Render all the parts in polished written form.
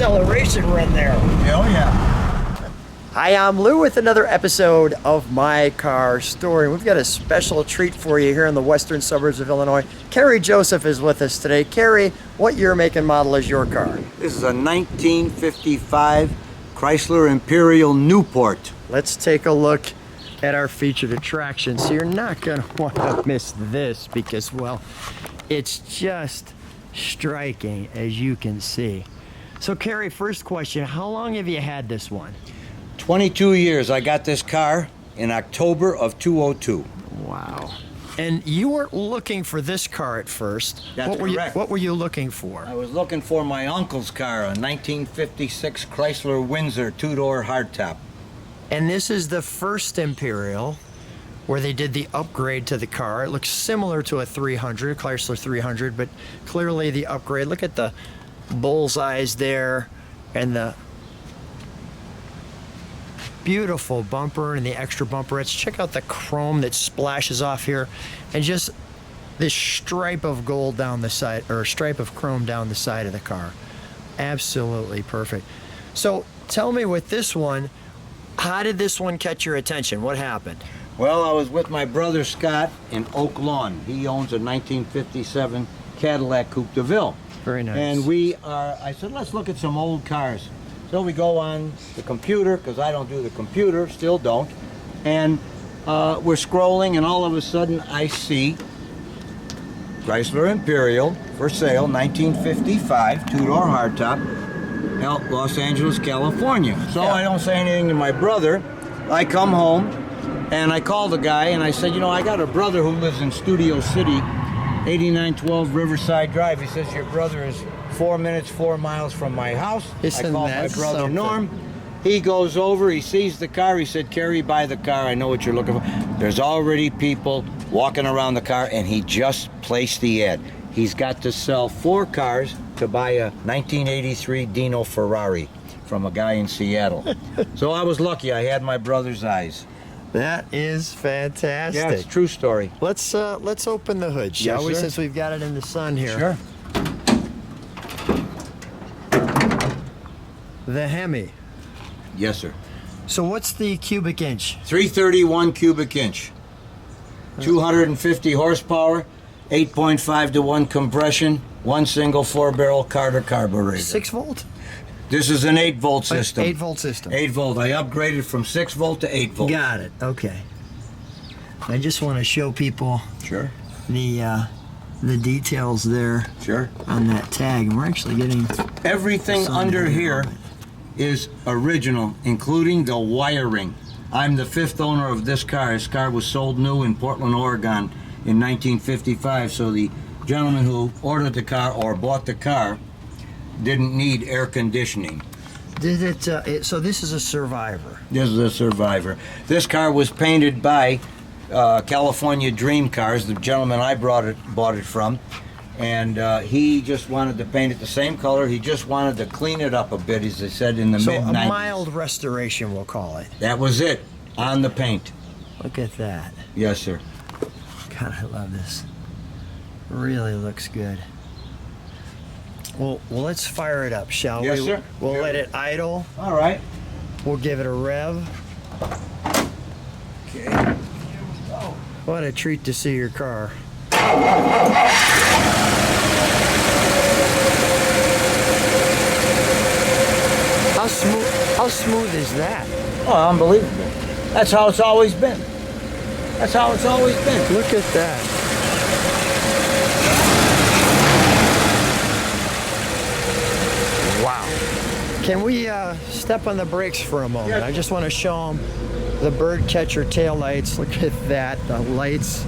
acceleration run there. Oh yeah. Hi, I'm Lou with another episode of My Car Story. We've got a special treat for you here in the western suburbs of Illinois. Kerry Joseph is with us today. Kerry, what year, make, and model is your car? This is a 1955 Chrysler Imperial Newport. Let's take a look at our featured attractions. So you're not going to want to miss this because, well, it's just striking, as you can see. So Kerry, first question, how long have you had this one? 22 years. I got this car in October of 2002. Wow. And you weren't looking for this car at first. That's correct. What were you looking for? I was looking for my uncle's car, a 1956 Chrysler Windsor two-door hardtop. And this is the first Imperial where they did the upgrade to the car. It looks similar to a 300, Chrysler 300, but clearly the upgrade. Look at the bullseyes there and the beautiful bumper and the extra bumperettes. Check out the chrome that splashes off here and just this stripe of gold down the side, or stripe of chrome down the side of the car. Absolutely perfect. So tell me, with this one, how did this one catch your attention? What happened? Well, I was with my brother Scott in Oak Lawn. He owns a 1957 Cadillac Coupe de Ville. Very nice. And I said, let's look at some old cars. So we go on the computer, because I don't do the computer, still don't. And we're scrolling, and all of a sudden I see Chrysler Imperial for sale, 1955, two-door hardtop, Los Angeles, California. So I don't say anything to my brother. I come home, and I call the guy, and I said, you know, I got a brother who lives in Studio City, 8912 Riverside Drive. He says, your brother is 4 minutes, 4 miles from my house. I call my brother Norm. He goes over, he sees the car. He said, Kerry, buy the car. I know what you're looking for. There's already people walking around the car, and he just placed the ad. He's got to sell 4 cars to buy a 1983 Dino Ferrari from a guy in Seattle. So I was lucky. I had my brother's eyes. That is fantastic. Yeah, it's a true story. Let's open the hood, shall we, since we've got it in the sun here. Sure. The Hemi. Yes, sir. So what's the cubic inch? 331 cubic inch. 250 horsepower, 8.5 to 1 compression, 1 single 4-barrel Carter carburetor. 6 volt? This is an 8-volt system. 8 volt system. 8 volt. I upgraded from 6 volt to 8 volt. Got it. Okay. I just want to show people Sure. the details there. Sure. On that tag, and we're actually getting everything under here is original, including the wiring. I'm the 5th owner of this car. This car was sold new in Portland, Oregon in 1955, so the gentleman who ordered the car or bought the car didn't need air conditioning. Did it? So this is a Survivor. This is a Survivor. This car was painted by California Dream Cars, the gentleman I bought it from, and he just wanted to paint it the same color. He just wanted to clean it up a bit, as they said in the mid-90s. So a mild restoration, we'll call it. That was it, on the paint. Look at that. Yes, sir. God, I love this. Really looks good. Well, let's fire it up, shall we? Yes, sir. We'll let it idle. All right. We'll give it a rev. Okay. Here we go. What a treat to see your car. How smooth is that? Oh, unbelievable. That's how it's always been. That's how it's always been. Look at that. Wow. Can we step on the brakes for a moment? Yes. I just want to show them the bird catcher tail lights. Look at that. The lights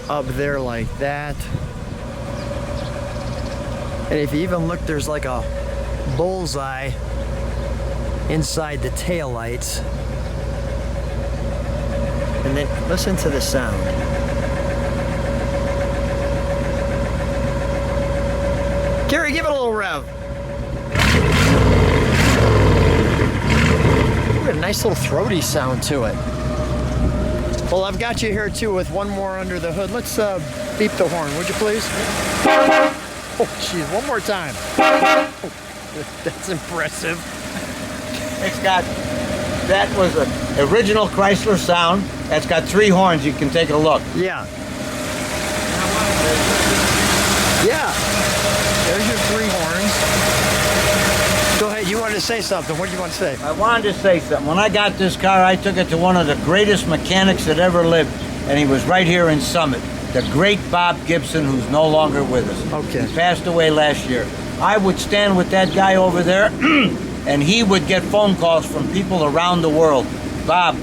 up there like that. And if you even look, there's like a bullseye inside the tail lights. And then listen to the sound. Kerry, give it a little rev. Ooh, a nice little throaty sound to it. Well, I've got you here too with one more under the hood. Let's beep the horn, would you please? Oh, geez, one more time. Oh. That's impressive. It's got, that was an original Chrysler sound. That's got 3 horns. You can take a look. Yeah. Yeah. There's your 3 horns. Go ahead. You wanted to say something. What do you want to say? I wanted to say something. When I got this car, I took it to one of the greatest mechanics that ever lived, and he was right here in Summit. The great Bob Gibson, who's no longer with us. Okay. He passed away last year. I would stand with that guy over there, and he would get phone calls from people around the world. Bob,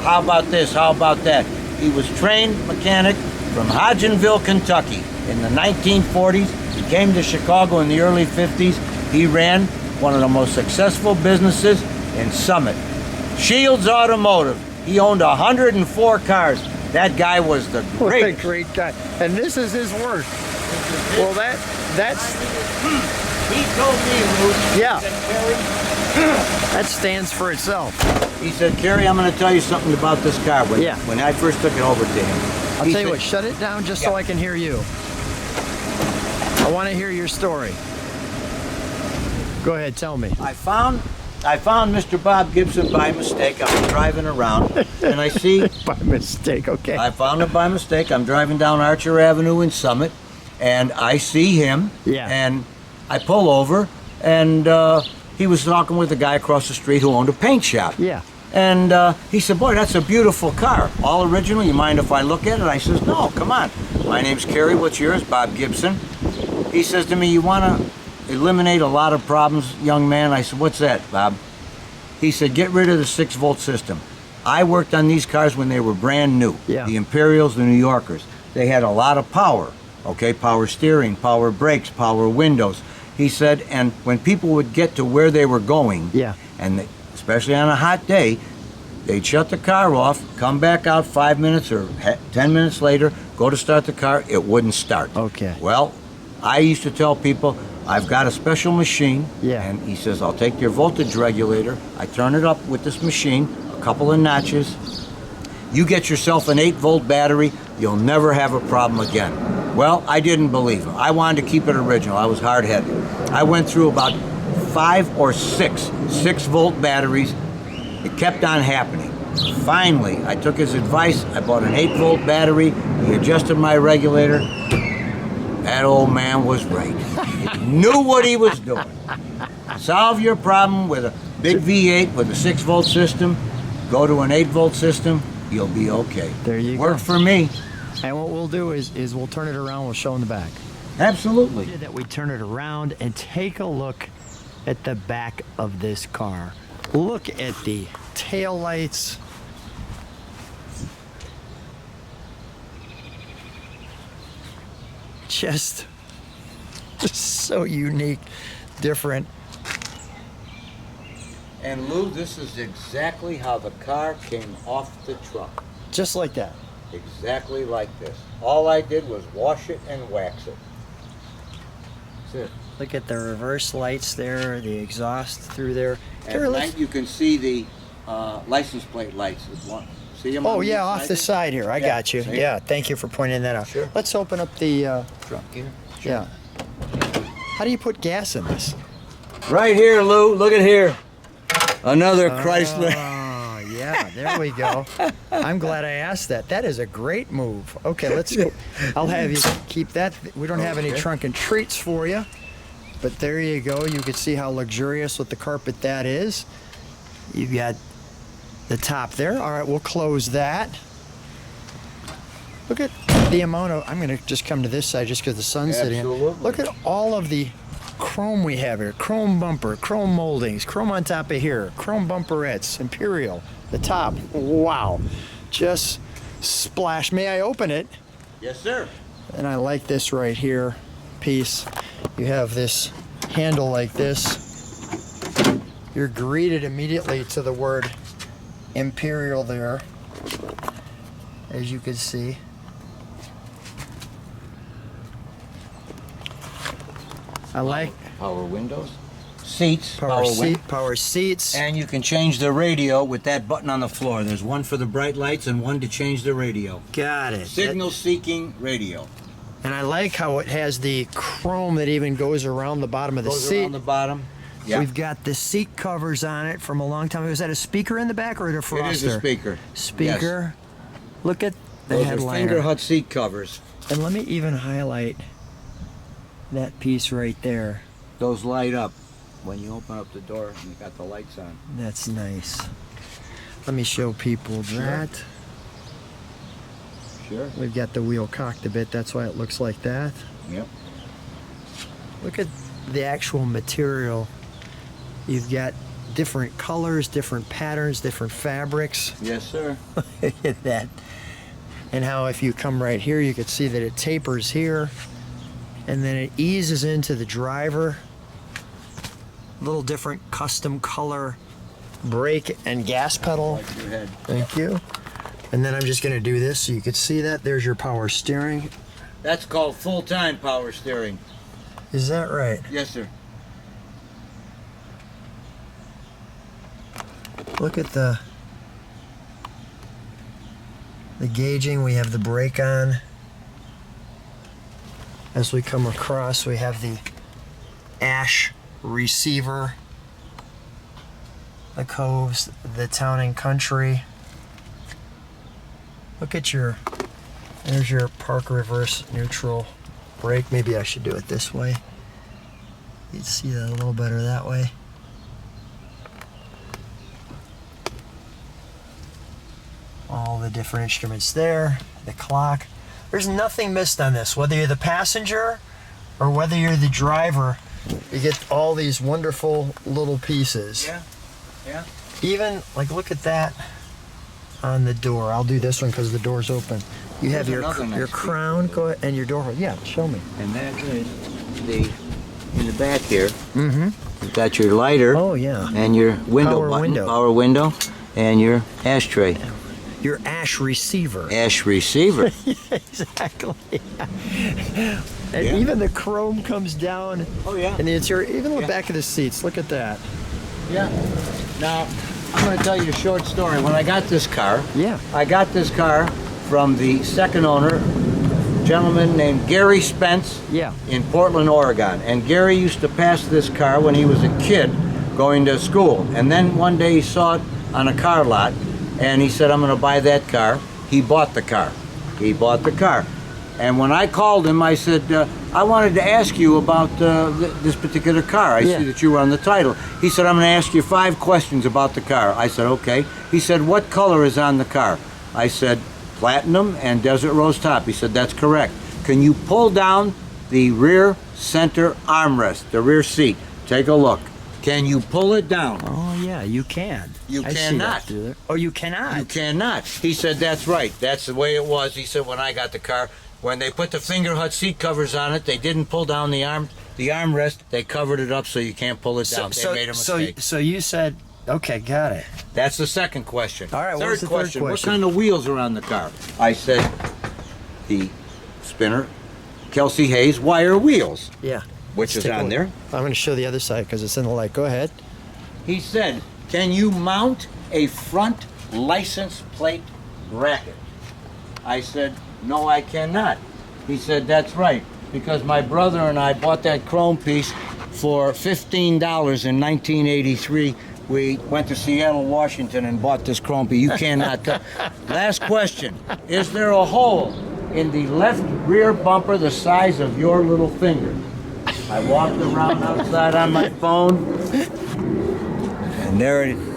how about this? How about that? He was trained mechanic from Hodgenville, Kentucky in the 1940s. He came to Chicago in the early 50s. He ran one of the most successful businesses in Summit. Shields Automotive. He owned 104 cars. That guy was the What a greatest. great guy. And this is his work. Well, that's He told me, Lou, Yeah. he said, Kerry, that stands for itself. he said, Kerry, I'm going to tell you something about this car Yeah. when I first took it over to him. I'll He tell you said- what, shut it down just so Yeah. I can hear you. I want to hear your story. Go ahead, tell me. I found Mr. Bob Gibson by mistake. I was driving around and I see, By mistake, okay. I found him by mistake. I'm driving down Archer Avenue in Summit and I see him. Yeah. And I pull over and he was talking with a guy across the street who owned a paint shop. Yeah. And he said, boy, that's a beautiful car. All original. You mind if I look at it? I says, no, come on. My name's Kerry. What's yours? Bob Gibson. He says to me, you want to eliminate a lot of problems, young man? I said, what's that, Bob? He said, get rid of the 6-volt system. I worked on these cars when they were brand new. Yeah. The Imperials, the New Yorkers. They had a lot of power. Okay, power steering, power brakes, power windows. He said, and when people would get to where they were going, Yeah. and they, especially on a hot day, they'd shut the car off, come back out 5 minutes or 10 minutes later, go to start the car, it wouldn't start. Okay. Well, I used to tell people, I've got a special machine, Yeah. and he says, I'll take your voltage regulator, I turn it up with this machine, a couple of notches, you get yourself an 8-volt battery, you'll never have a problem again. Well, I didn't believe him. I wanted to keep it original. I was hard-headed. I went through about 5 or 6 6-volt batteries. It kept on happening. Finally, I took his advice. I bought an 8-volt battery. He adjusted my regulator. That old man was right. He knew what he was doing. Solve your problem with a big V8 with a 6-volt system. Go to an 8-volt system. You'll be okay. There you go. Worked for me. And what we'll do is we'll turn it around, we'll show in the back. Absolutely. That we turn it around and take a look at the back of this car. Look at the tail lights. Just so unique, different. And Lou, this is exactly how the car came off the truck. Just like that. Exactly like this. All I did was wash it and wax it. That's it. Look at the reverse lights there, the exhaust through there. At Here, let's- night you can see the license plate lights. See them? Oh yeah, off the side here. I Yeah, got you. see? Yeah, thank you for pointing that out. Sure. Let's open up the. Trunk here. Yeah. How do you put gas in this? Right here, Lou. Look at here. Another Chrysler. Oh yeah, there we go. I'm glad I asked that. That is a great move. Okay, let's go. I'll have you keep that. We don't have any Okay. trunk and treats for you, but there you go. You can see how luxurious with the carpet that is. You've got the top there. All right, we'll close that. Look at the amount of, I'm going to just come to this side just because the sun's sitting in. Absolutely. Look at all of the chrome we have here. Chrome bumper, chrome moldings, chrome on top of here, chrome bumperettes, Imperial, the top. Wow. Just splash. May I open it? Yes, sir. And I like this right here piece. You have this handle like this. You're greeted immediately to the word Imperial there, as you can see. I like Power windows. Seats. Power power seats. And you can change the radio with that button on the floor. There's one for the bright lights and one to change the radio. Got it. Signal seeking radio. And I like how it has the chrome that even goes around the bottom of the Goes seat. around the bottom. Yeah. We've got the seat covers on it from a long time ago. Is that a speaker in the back or a defroster? It is a speaker. Speaker. Look at the Those are headliner. finger hut seat covers. And let me even highlight that piece right there. Those light up when you open up the door and you got the lights on. That's nice. Let me show people that. Sure. We've got the wheel cocked a bit. That's why it looks like that. Yep. Look at the actual material. You've got different colors, different patterns, different fabrics. Yes, sir. Look at that. And how if you come right here, you can see that it tapers here. And then it eases into the driver. A little different custom color brake and gas pedal. Like your head. Thank you. And then I'm just going to do this so you can see that. There's your power steering. That's called full-time power steering. Is that right? Yes, sir. Look at the gauging. We have the brake on. As we come across, we have the ash receiver, the coves, the town and country. Look at there's your park reverse neutral brake. Maybe I should do it this way. You'd see that a little better that way. All the different instruments there, the clock. There's nothing missed on this, whether you're the passenger or whether you're the driver. You get all these wonderful little pieces. Yeah. Yeah. Even, like, look at that on the door. I'll do this one because the door's open. You have There's your another nice crown, feature. go ahead, and your door. Yeah, show me. And that is in the back here. Mm-hmm. You've got your lighter. Oh, yeah. And your window Power button, window. power window, and your ashtray. Your ash receiver. Ash receiver. Exactly. And Yeah. even the chrome comes down. Oh, yeah. And the interior, even the Yeah. back of the seats. Look at that. Yeah. Now, I'm going to tell you a short story. When I got this car, Yeah. I got this car from the second owner, a gentleman named Gary Spence Yeah. in Portland, Oregon. And Gary used to pass this car when he was a kid going to school. And then one day he saw it on a car lot, and he said, I'm going to buy that car. He bought the car. He bought the car. And when I called him, I said, I wanted to ask you about this particular car. I Yeah. see that you were on the title. He said, I'm going to ask you 5 questions about the car. I said, okay. He said, what color is on the car? I said, platinum and desert rose top. He said, that's correct. Can you pull down the rear center armrest, the rear seat? Take a look. Can you pull it down? Oh, yeah, you can. You I see cannot. that through there. Oh, you cannot? You cannot. He said, that's right. That's the way it was. He said, when I got the car, when they put the finger hut seat covers on it, they didn't pull down the armrest. They covered it up so you can't pull it down. They made a mistake. So you said, okay, got it. That's the second question. All right, what was the third question? What kind of wheels are on the car? I said, the Spinner Kelsey Hayes wire wheels, Yeah. which is Take a on look. there. I'm going to show the other side because it's in the light. Go ahead. He said, can you mount a front license plate bracket? I said, no, I cannot. He said, that's right, because my brother and I bought that chrome piece for $15 in 1983. We went to Seattle, Washington, and bought this chrome piece. You cannot. Last question. Is there a hole in the left rear bumper the size of your little finger? I walked around outside on my phone, and there it is.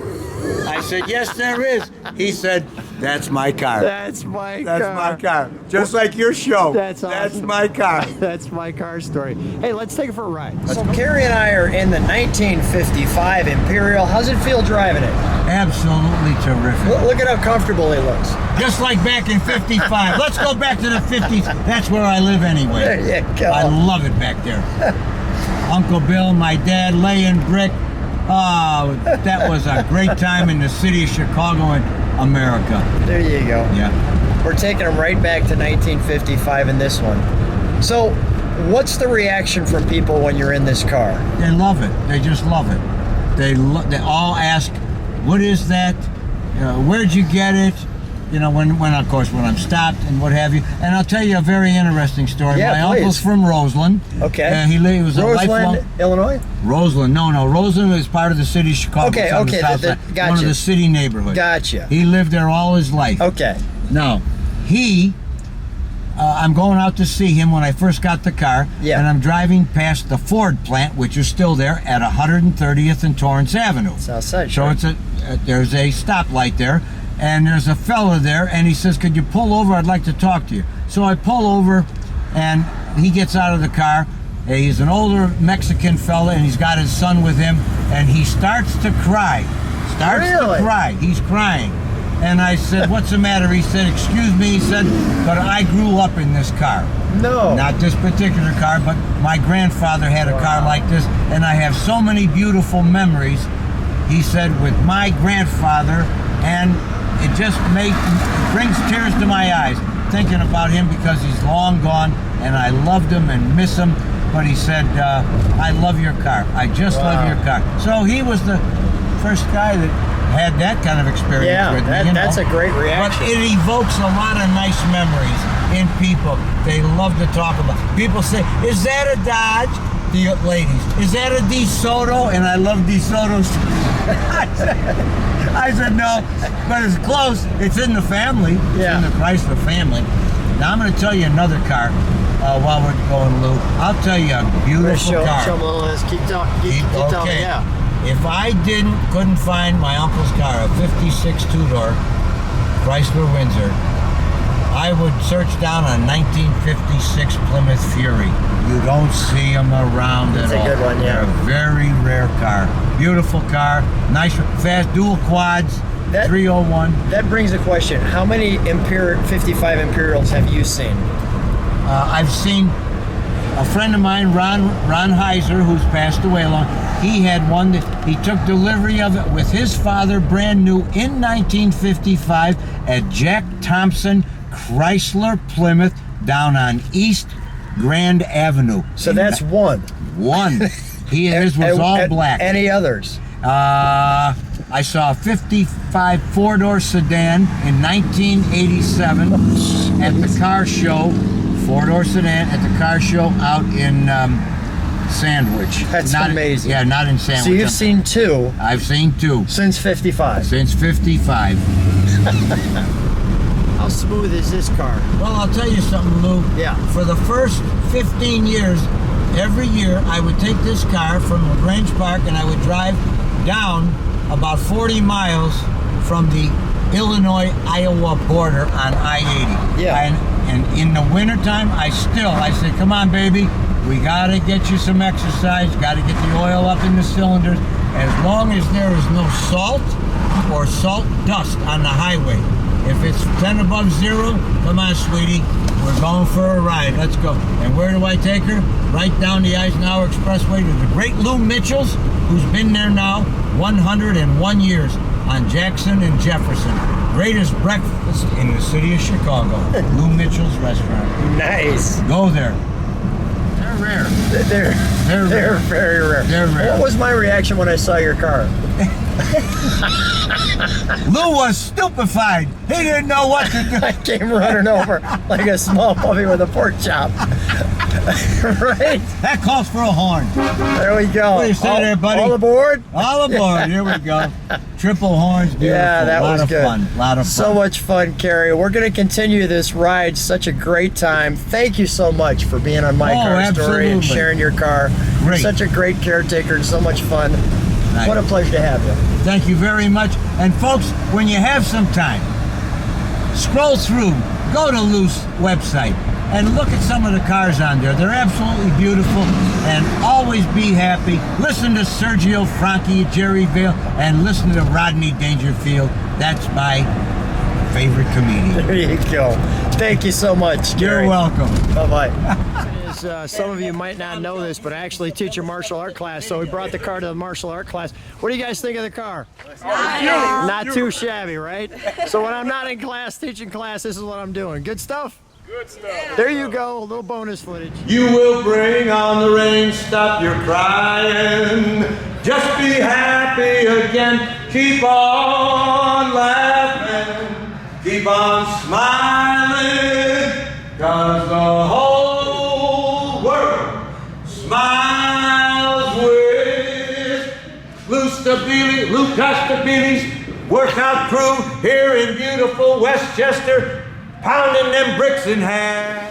I said, yes, there is. He said, that's my car. That's my That's car. my car. Just like your show. That's That's awesome. my car. That's my car story. Hey, let's take it for a ride. So Kerry and I are in the 1955 Imperial. How's it feel driving it? Absolutely terrific. Look at how comfortable it looks. Just like back in 55. Let's go back to the 50s. That's where I live anyway. There you go. I love it back there. Uncle Bill, my dad, laying brick. Oh, that was a great time in the city of Chicago and America. There you go. Yeah. We're taking them right back to 1955 in this one. So, what's the reaction from people when you're in this car? They love it. They just love it. They all ask, what is that? Where'd you get it? you know, when of course when I'm stopped and what have you. And I'll tell you a very interesting story. Yeah, My please. uncle's from Roseland. Okay. He was a lifelong. Roseland, Illinois? Roseland, no, Roseland is part of the city of Chicago. Okay, It's on the okay, south side, gotcha. one of the city neighborhoods. Gotcha. He lived there all his life. Okay. Now, I'm going out to see him when I first got the car, Yeah. and I'm driving past the Ford plant, which is still there at 130th and Torrance Avenue. South side, So sure. there's a stoplight there, and there's a fella there, and he says, "Could you pull over? I'd like to talk to you." So I pull over, and he gets out of the car. He's an older Mexican fella, and he's got his son with him, and he starts to cry. Really? He's crying. And I said, "What's the matter?" He said, "Excuse me," he said, "but I grew up in this car." No. Not this particular car, but my grandfather had a car like this, and I have so many beautiful memories, he said, with my grandfather, and it just brings tears to my eyes thinking about him because he's long gone, and I loved him and miss him. But he said, "I love your car. I just love your car." So he was the first guy that had that kind of experience Yeah, with me. that's a great reaction. But it evokes a lot of nice memories in people. They love to talk about. People say, "Is that a Dodge?" The ladies, "Is that a DeSoto?" And I love DeSotos. I said, "No, but it's close. It's in the family. It's Yeah. in the Chrysler family." Now I'm going to tell you another car while we're going, Lou. I'll tell you a beautiful car. Show them, keep telling me, yeah. If I couldn't find my uncle's car, a 56 two-door Chrysler Windsor, I would search down a 1956 Plymouth Fury. You don't see them around That's at all. a good one, yeah. They're a very rare car. Beautiful car, nice, fast, dual quads, 301. That brings a question. How many 55 Imperials have you seen? I've seen a friend of mine, Ron Heiser, who's passed away along. He had one that he took delivery of it with his father, brand new, in 1955 at Jack Thompson Chrysler Plymouth down on East Grand Avenue. So that's one. One. His was all black. Any others? I saw a 55 four-door sedan in 1987 at the car show. Four-door sedan at the car show out in Sandwich. That's amazing. Yeah, not in Sandwich. So you've seen two I've seen two. since 55. Since 55. How smooth is this car? Well, I'll tell you something, Lou. Yeah. For the first 15 years, every year, I would take this car from LaGrange Park and I would drive down about 40 miles from the Illinois-Iowa border on I-80. Yeah. And in the wintertime, I said, "Come on, baby, we gotta get you some exercise, gotta get the oil up in the cylinders. As long as there is no salt or salt dust on the highway. If it's 10 above zero, come on, sweetie, we're going for a ride, let's go." And where do I take her? Right down the Eisenhower Expressway to the great Lou Mitchell's, who's been there now 101 years on Jackson and Jefferson. Greatest breakfast in the city of Chicago. Lou Mitchell's restaurant. Nice. Go there. They're rare. They're very rare. They're rare. What was my reaction when I saw your car? Lou was stupefied. He didn't know what to do. I came running over like a small puppy with a pork chop. Right? That calls for a horn. There we go. What do you say there, buddy? All aboard? All aboard. Here we go. Triple horns. Beautiful. Yeah, that was good. A lot of fun. So much fun, Kerry. We're going to continue this ride. Such a great time. Thank you so much for being on My Car Story and absolutely. sharing your car. Great. You're such a great caretaker and so much fun. Nice. What a pleasure to have you. Thank you very much. And folks, when you have some time, scroll through, go to Lou's website, and look at some of the cars on there. They're absolutely beautiful, and always be happy. Listen to Sergio Franchi at Jerry Vale, and listen to Rodney Dangerfield. That's my favorite comedian. There you go. Thank you so much, Kerry. You're welcome. Bye-bye. Some of you might not know this, but I actually teach a martial art class, so we brought the car to the martial art class. What do you guys think of the car? Not too shabby, right? So when I'm not in class, teaching class, this is what I'm doing. Good stuff? Good stuff. There you go, a little bonus footage. You will bring on the rain, stop your crying. Just be happy again, keep on laughing. Keep keep on smiling, 'cause the whole world smiles with Lou Costabile's workout crew here in beautiful Westchester, pounding them bricks in half.